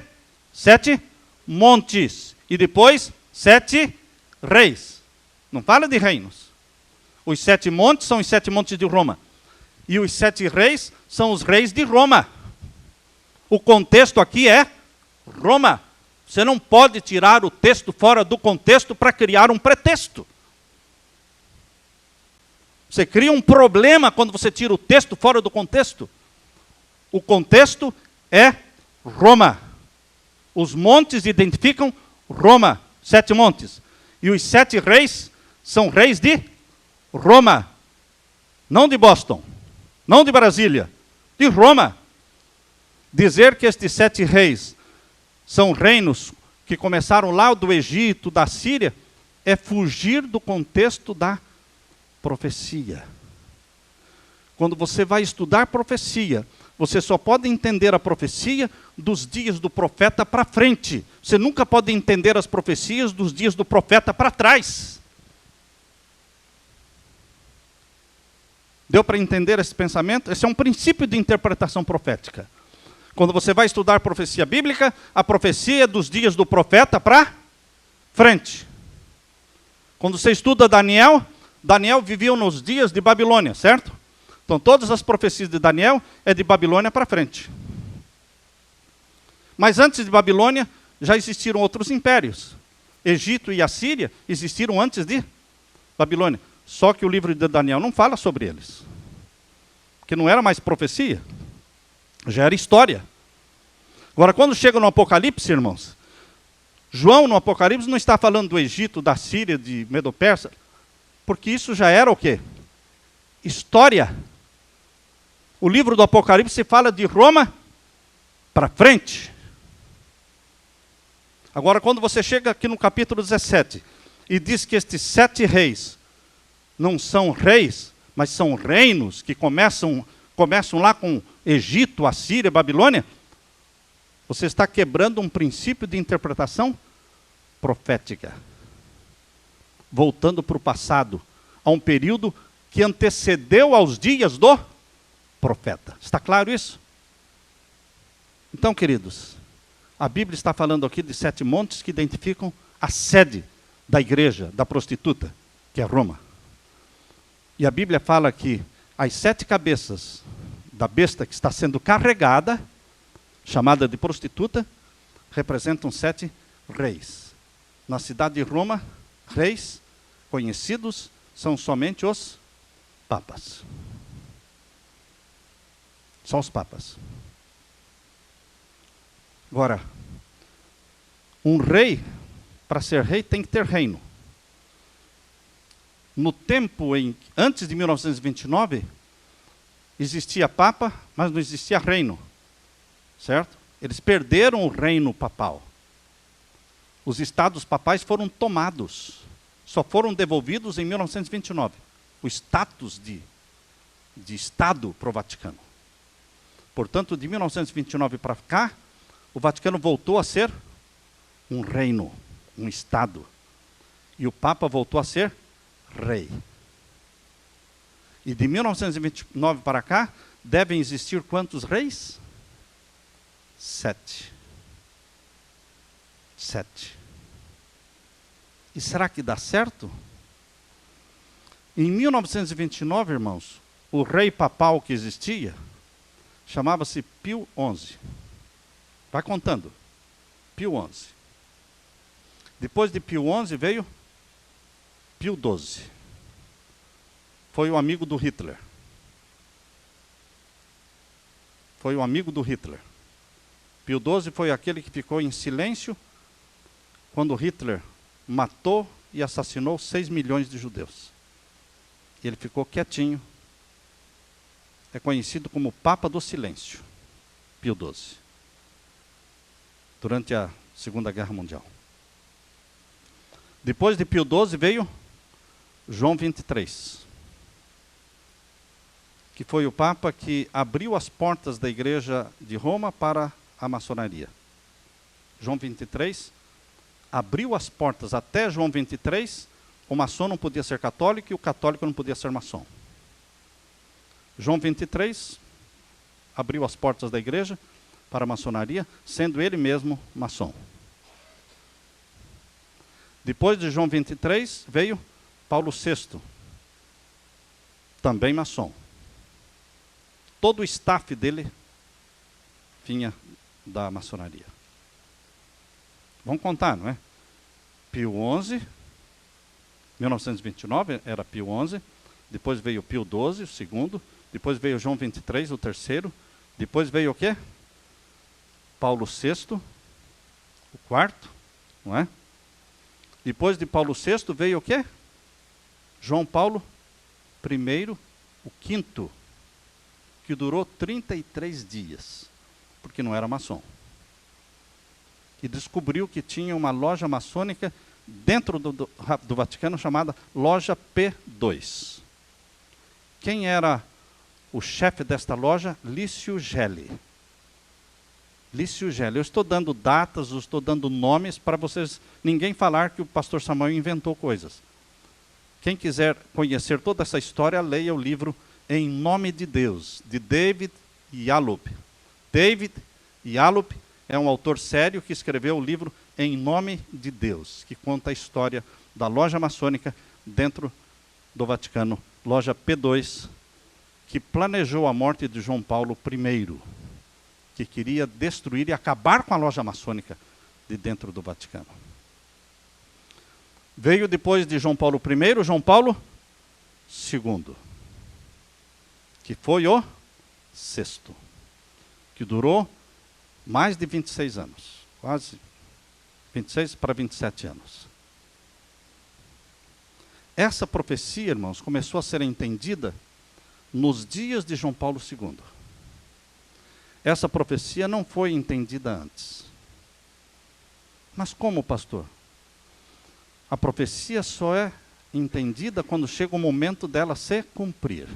7 montes. E depois, 7 reis. Não fala de reinos. Os 7 montes são os 7 montes de Roma. E os 7 reis são os reis de Roma. O contexto aqui é Roma. Você não pode tirar o texto fora do contexto para criar um pretexto. Você cria um problema quando você tira o texto fora do contexto. O contexto é Roma. Os montes identificam Roma, 7 montes. E os 7 reis são reis de Roma. Não de Boston, não de Brasília, de Roma. Dizer que estes 7 reis são reinos que começaram lá do Egito, da Síria, é fugir do contexto da profecia. Quando você vai estudar profecia, você só pode entender a profecia dos dias do profeta para frente. Você nunca pode entender as profecias dos dias do profeta para trás. Deu para entender esse pensamento? Esse é um princípio de interpretação profética. Quando você vai estudar profecia bíblica, a profecia é dos dias do profeta para frente. Quando você estuda Daniel, Daniel vivia nos dias de Babilônia, certo? Então todas as profecias de Daniel é de Babilônia para frente. Mas antes de Babilônia, já existiram outros impérios. Egito e Assíria existiram antes de Babilônia. Só que o livro de Daniel não fala sobre eles. Porque não era mais profecia. Já era história. Agora, quando chega no Apocalipse, irmãos, João no Apocalipse não está falando do Egito, da Síria, de Medo-Persa, porque isso já era o quê? História. O livro do Apocalipse fala de Roma para frente. Agora, quando você chega aqui no capítulo 17 e diz que estes 7 reis não são reis, mas são reinos que começam lá com Egito, Assíria, Babilônia, você está quebrando um princípio de interpretação profética. Voltando para o passado, a um período que antecedeu aos dias do profeta. Está claro isso? Então, queridos, a Bíblia está falando aqui de 7 montes que identificam a sede da igreja, da prostituta, que é Roma. E a Bíblia fala que as 7 cabeças da besta que está sendo carregada, chamada de prostituta, representam 7 reis. Na cidade de Roma, reis conhecidos são somente os papas. São os papas. Agora, um rei, para ser rei, tem que ter reino. No tempo antes de 1929, existia papa, mas não existia reino. Certo? Eles perderam o reino papal. Os estados papais foram tomados. Só foram devolvidos em 1929. O status de Estado para o Vaticano. Portanto, de 1929 para cá, o Vaticano voltou a ser um reino, um Estado. E o Papa voltou a ser rei. E de 1929 para cá, devem existir quantos reis? 7. E será que dá certo? Em 1929, irmãos, o rei papal que existia chamava-se Pio XI. Vai contando. Pio XI. Depois de Pio XI veio Pio XII. Foi o amigo do Hitler. Foi o amigo do Hitler. Pio XII foi aquele que ficou em silêncio quando Hitler matou e assassinou 6 milhões de judeus. Ele ficou quietinho. É conhecido como Papa do Silêncio, Pio XII, durante a Segunda Guerra Mundial. Depois de Pio XII veio João XXIII, que foi o Papa que abriu as portas da Igreja de Roma para a maçonaria. João XXIII abriu as portas. Até João XXIII, o maçom não podia ser católico e o católico não podia ser maçom. João XXIII abriu as portas da igreja para a maçonaria, sendo ele mesmo maçom. Depois de João XXIII veio Paulo VI, também maçom. Todo o staff dele vinha da maçonaria. Vamos contar, não é? Pio XI, 1929 era Pio XI, depois veio Pio XII, o segundo, depois veio João XXIII, o terceiro, depois veio o quê? Paulo VI, o quarto, não é? Depois de Paulo VI veio o quê? João Paulo I, o quinto, que durou 33 dias, porque não era maçom. E descobriu que tinha uma loja maçônica dentro do Vaticano chamada Loja P2. Quem era o chefe desta loja? Lício Gelli. Lício Gelli. Eu estou dando datas, eu estou dando nomes para vocês, ninguém falar que o pastor Samuel inventou coisas. Quem quiser conhecer toda essa história, leia o livro Em Nome de Deus, de David Yallop. David Yallop é um autor sério que escreveu o livro Em Nome de Deus, que conta a história da loja maçônica dentro do Vaticano, loja P2, que planejou a morte de João Paulo I, que queria destruir e acabar com a loja maçônica de dentro do Vaticano. Veio depois de João Paulo I, João Paulo II, que foi o sexto, que durou mais de 26 anos, quase 26 para 27 anos. Essa profecia, irmãos, começou a ser entendida nos dias de João Paulo II. Essa profecia não foi entendida antes. Mas como, pastor? A profecia só é entendida quando chega o momento dela se cumprir.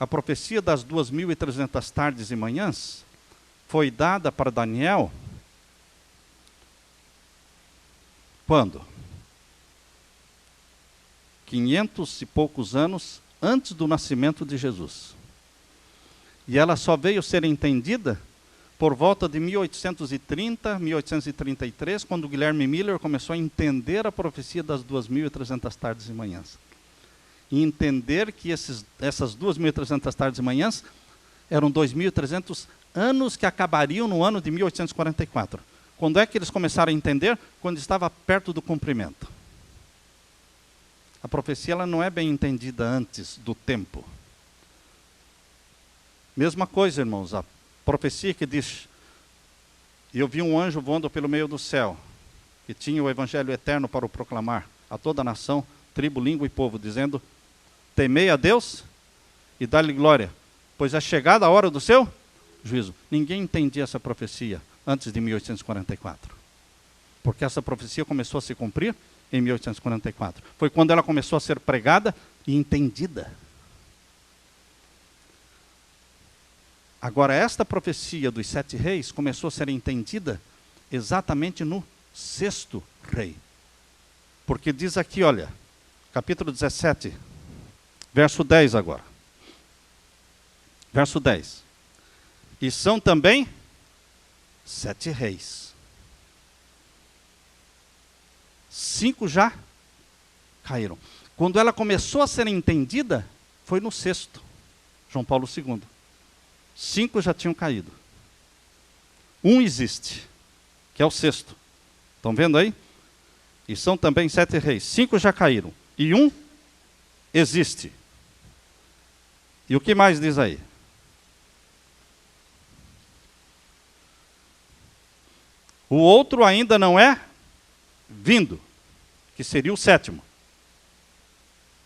A profecia das 2.300 tardes e manhãs foi dada para Daniel quando? 500 e poucos anos antes do nascimento de Jesus. E ela só veio ser entendida por volta de 1830, 1833, quando Guilherme Miller começou a entender a profecia das 2.300 tardes e manhãs. E entender que essas 2.300 tardes e manhãs eram 2.300 anos que acabariam no ano de 1844. Quando é que eles começaram a entender? Quando estava perto do cumprimento. A profecia ela não é bem entendida antes do tempo. Mesma coisa, irmãos, a profecia que diz, eu vi um anjo voando pelo meio do céu, que tinha o evangelho eterno para o proclamar a toda a nação, tribo, língua e povo, dizendo, temei a Deus e dá-lhe glória, pois é chegada a hora do seu juízo. Ninguém entendia essa profecia antes de 1844, porque essa profecia começou a se cumprir em 1844. Foi quando ela começou a ser pregada e entendida. Agora, esta profecia dos 7 reis começou a ser entendida exatamente no 6º rei. Porque diz aqui, olha, capítulo 17, verso 10 agora. Verso 10. E são também 7 reis. 5 já caíram. Quando ela começou a ser entendida, foi no sexto, João Paulo II. 5 já tinham caído. Um existe, que é o sexto. Estão vendo aí? E são também 7 reis. 5 já caíram. E um existe. E o que mais diz aí? O outro ainda não é vindo, que seria o 7º.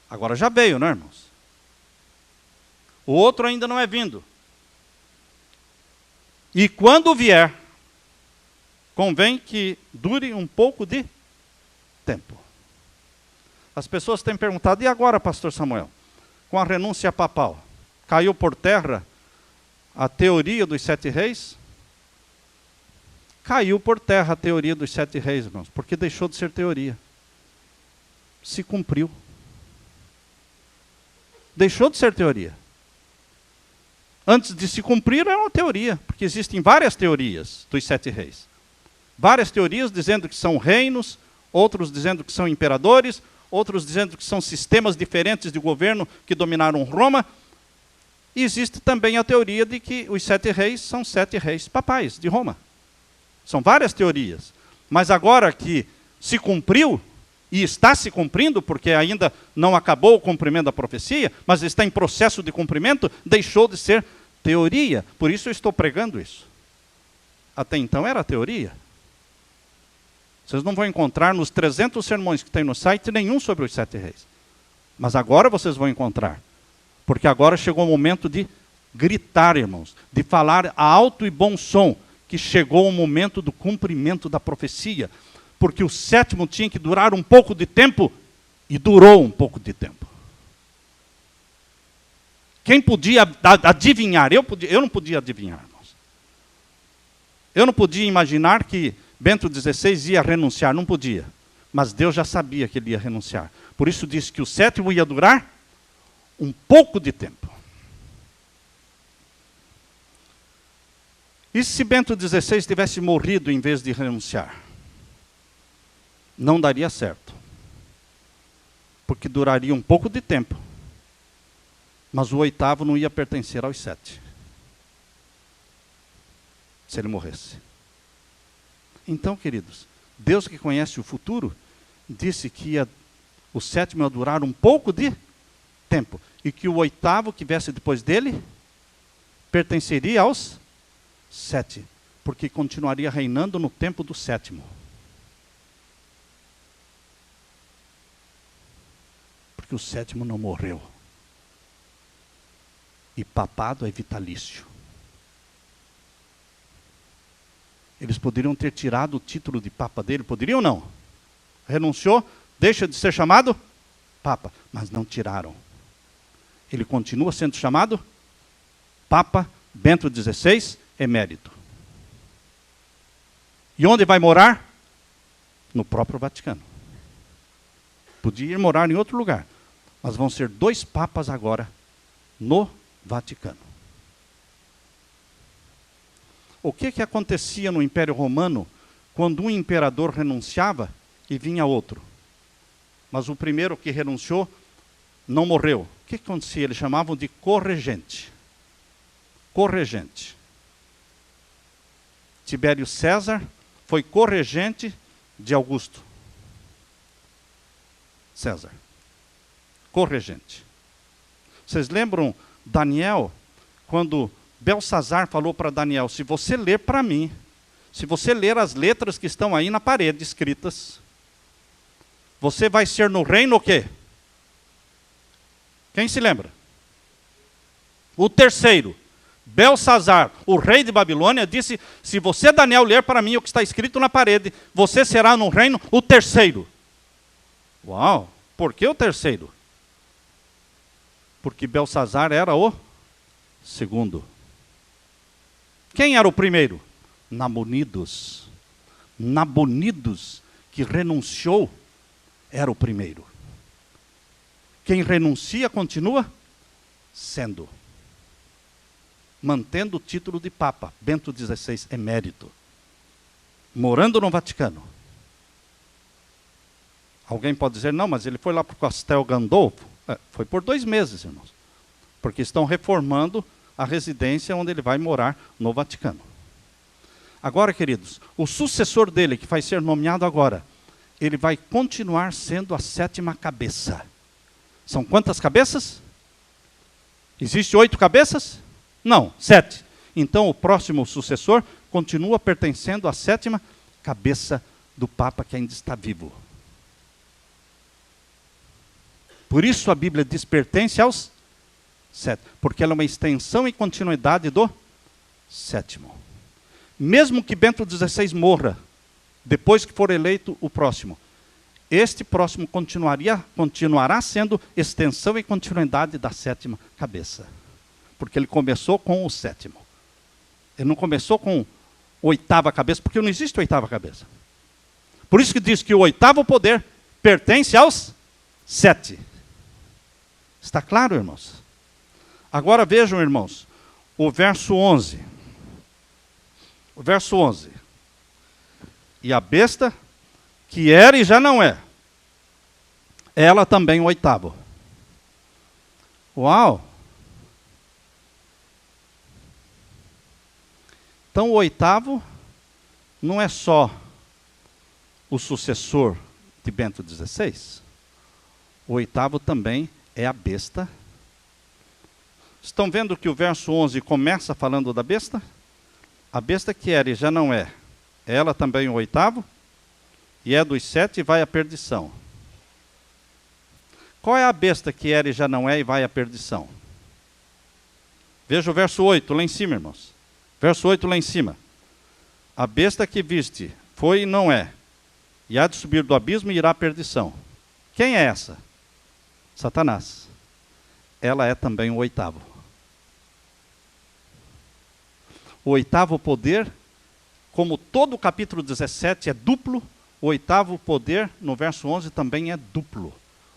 Agora já veio, né, irmãos? O outro ainda não é vindo. E quando vier, convém que dure um pouco de tempo. As pessoas têm perguntado, e agora, pastor Samuel? Com a renúncia papal, caiu por terra a teoria dos 7 reis? Caiu por terra a teoria dos 7 reis, irmãos, porque deixou de ser teoria. Se cumpriu. Deixou de ser teoria. Antes de se cumprir, era uma teoria, porque existem várias teorias dos 7 reis. Várias teorias dizendo que são reinos, outros dizendo que são imperadores, outros dizendo que são sistemas diferentes de governo que dominaram Roma. E existe também a teoria de que os 7 reis são 7 reis papais de Roma. São várias teorias. Mas agora que se cumpriu, e está se cumprindo, porque ainda não acabou o cumprimento da profecia, mas está em processo de cumprimento, deixou de ser teoria. Por isso eu estou pregando isso. Até então era teoria. Vocês não vão encontrar nos 300 sermões que tem no site nenhum sobre os 7 reis. Mas agora vocês vão encontrar. Porque agora chegou o momento de gritar, irmãos, de falar a alto e bom som, que chegou o momento do cumprimento da profecia. Porque o 7º tinha que durar um pouco de tempo, e durou um pouco de tempo. Quem podia adivinhar? Eu não podia adivinhar, irmãos. Eu não podia imaginar que Bento XVI ia renunciar, não podia. Mas Deus já sabia que ele ia renunciar. Por isso disse que o 7º ia durar um pouco de tempo. E se Bento XVI tivesse morrido em vez de renunciar? Não daria certo. Porque duraria um pouco de tempo. Mas o 8º não ia pertencer aos 7. Se ele morresse. Então, queridos, Deus que conhece o futuro, disse que o 7º ia durar um pouco de tempo. E que o 8º que viesse depois dele, pertenceria aos 7. Porque continuaria reinando no tempo do 7º. Porque o 7º não morreu. E papado é vitalício. Eles poderiam ter tirado o título de papa dele, poderiam ou não? Renunciou, deixa de ser chamado papa, mas não tiraram. Ele continua sendo chamado Papa Bento XVI emérito. E onde vai morar? No próprio Vaticano. Podia ir morar em outro lugar, mas vão ser 2 papas agora no Vaticano. O que acontecia no Império Romano quando um imperador renunciava e vinha outro? Mas o primeiro que renunciou não morreu. O que acontecia? Eles chamavam de corregente. Corregente. Tibério César foi corregente de Augusto César. Corregente. Vocês lembram Daniel, quando Belsazar falou para Daniel, se você ler para mim, se você ler as letras que estão aí na parede escritas, você vai ser no reino o quê? Quem se lembra? O terceiro. Belsazar, o rei de Babilônia, disse, se você, Daniel, ler para mim o que está escrito na parede, você será no reino o terceiro. Uau, por que o terceiro? Porque Belsazar era o segundo. Quem era o primeiro? Nabonidos. Nabonidos, que renunciou, era o primeiro. Quem renuncia continua sendo. Mantendo o título de Papa, Bento XVI emérito. Morando no Vaticano. Alguém pode dizer, não, mas ele foi lá para o Castel Gandolfo. Foi por 2 meses, irmãos. Porque estão reformando a residência onde ele vai morar no Vaticano. Agora, queridos, o sucessor dele, que vai ser nomeado agora, ele vai continuar sendo a 7ª cabeça. São quantas cabeças? Existe 8 cabeças? Não, 7. Então o próximo sucessor continua pertencendo à 7ª cabeça do Papa que ainda está vivo. Por isso a Bíblia diz pertence aos 7, porque ela é uma extensão e continuidade do 7º. Mesmo que Bento XVI morra, depois que for eleito o próximo, este próximo continuará sendo extensão e continuidade da 7ª cabeça. Porque ele começou com o 7º. Ele não começou com 8ª cabeça, porque não existe 8ª cabeça. Por isso que diz que o 8º poder pertence aos 7. Está claro, irmãos? Agora vejam, irmãos, o verso 11. O verso 11. E a besta, que era e já não é, ela também o 8º. Uau! Então o 8º não é só o sucessor de Bento XVI. O 8º também é a besta. Estão vendo que o verso 11 começa falando da besta? A besta que era e já não é, ela também o 8º, e é dos 7 e vai à perdição. Qual é a besta que era e já não é e vai à perdição? Veja o verso 8 lá em cima, irmãos. Verso 8 lá em cima. A besta que viste foi e não é, e há de subir do abismo e irá à perdição. Quem é essa? Satanás. Ela é também o 8º. O 8º poder, como todo o capítulo 17 é duplo, o 8º poder, no verso 11, também é duplo.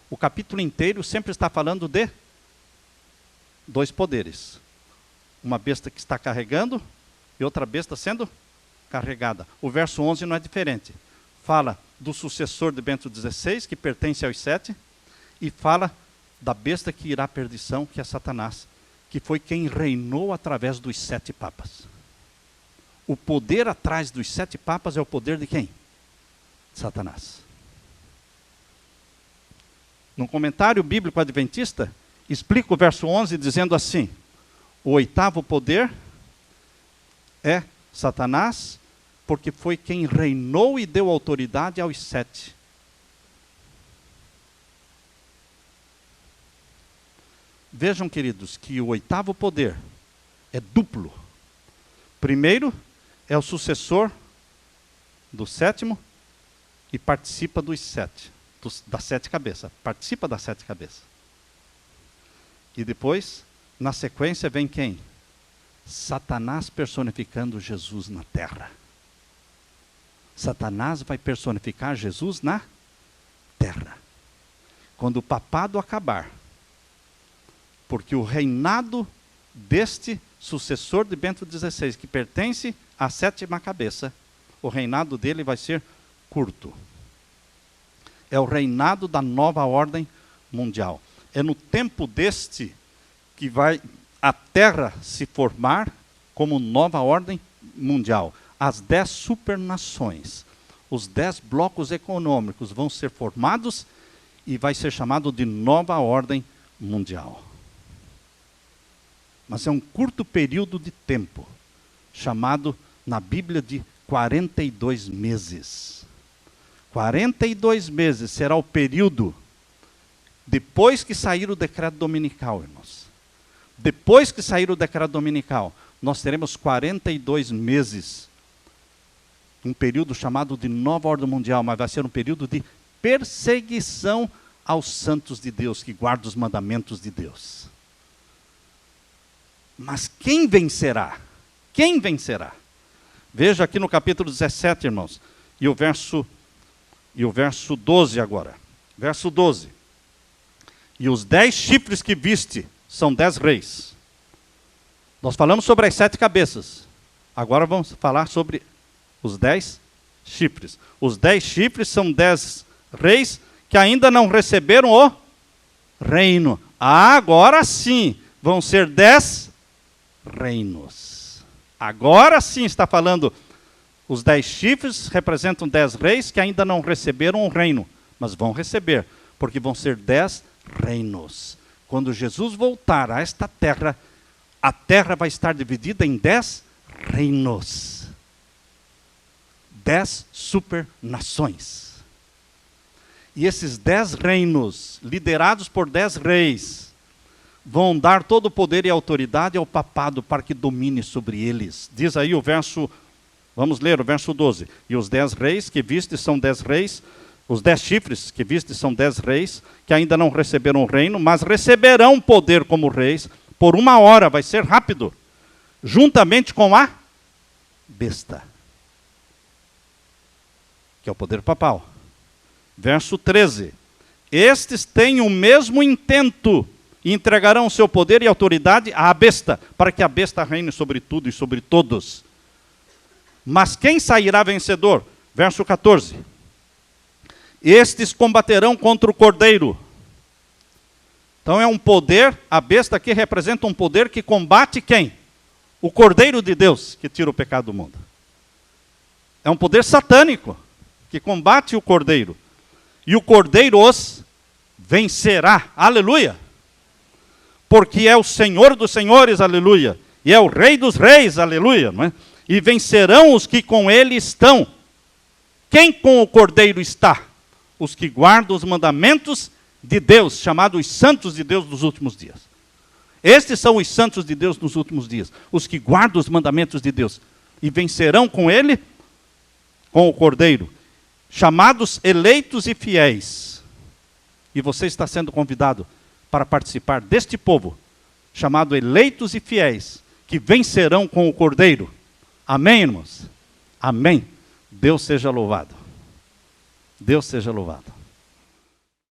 O capítulo inteiro sempre está falando de 2 poderes. Uma besta que está carregando e outra besta sendo carregada. O verso 11 não é diferente. Fala do sucessor de Bento XVI, que pertence aos 7, e fala da besta que irá à perdição, que é Satanás, que foi quem reinou através dos 7 papas. O poder atrás dos 7 papas é o poder de quem? Satanás. No comentário bíblico adventista, explica o verso 11 dizendo assim: o 8º poder é Satanás, porque foi quem reinou e deu autoridade aos 7. Vejam, queridos, que o 8º poder é duplo. Primeiro, é o sucessor do 7º e participa dos 7, das 7 cabeças. Participa das 7 cabeças. E depois, na sequência, vem quem? Satanás personificando Jesus na terra. Satanás vai personificar Jesus na terra. Quando o papado acabar, porque o reinado deste sucessor de Bento XVI, que pertence à 7ª cabeça, o reinado dele vai ser curto. É o reinado da nova ordem mundial. É no tempo deste que vai a Terra se formar como nova ordem mundial. As 10 supernações, os 10 blocos econômicos vão ser formados e vai ser chamado de nova ordem mundial. Mas é um curto período de tempo, chamado na Bíblia de 42 meses. 42 meses será o período depois que sair o decreto dominical, irmãos. Depois que sair o decreto dominical, nós teremos 42 meses. Um período chamado de nova ordem mundial, mas vai ser um período de perseguição aos santos de Deus, que guardam os mandamentos de Deus. Mas quem vencerá? Quem vencerá? Veja aqui no capítulo 17, irmãos, e o verso 12 agora. Verso 12. E os 10 chifres que viste são 10 reis. Nós falamos sobre as 7 cabeças. Agora vamos falar sobre os 10 chifres. Os 10 chifres são 10 reis que ainda não receberam o reino. Agora sim, vão ser 10 reinos. Agora sim está falando, os 10 chifres representam 10 reis que ainda não receberam o reino, mas vão receber, porque vão ser 10 reinos. Quando Jesus voltar a esta terra, a terra vai estar dividida em 10 reinos. 10 supernações. E esses 10 reinos, liderados por 10 reis, vão dar todo o poder e autoridade ao papado para que domine sobre eles. Diz aí o verso, vamos ler o verso 12. E os 10 reis que vistes são 10 reis, os 10 chifres que vistes são 10 reis, que ainda não receberam o reino, mas receberão poder como reis, por 1 hora, vai ser rápido, juntamente com a besta, que é o poder papal. Verso 13. Estes têm o mesmo intento, e entregarão o seu poder e autoridade à besta, para que a besta reine sobre tudo e sobre todos. Mas quem sairá vencedor? Verso 14. Estes combaterão contra o cordeiro. Então é um poder, a besta aqui representa um poder que combate quem? O cordeiro de Deus, que tira o pecado do mundo. É um poder satânico, que combate o cordeiro. E o cordeiro os vencerá, aleluia. Porque é o Senhor dos senhores, aleluia. E é o Rei dos reis, aleluia. Não é? E vencerão os que com ele estão. Quem com o cordeiro está? Os que guardam os mandamentos de Deus, chamados os santos de Deus dos últimos dias. Estes são os santos de Deus nos últimos dias, os que guardam os mandamentos de Deus. E vencerão com ele, com o cordeiro, chamados eleitos e fiéis. E você está sendo convidado para participar deste povo, chamado eleitos e fiéis, que vencerão com o cordeiro. Amém, irmãos? Amém. Deus seja louvado. Deus seja louvado.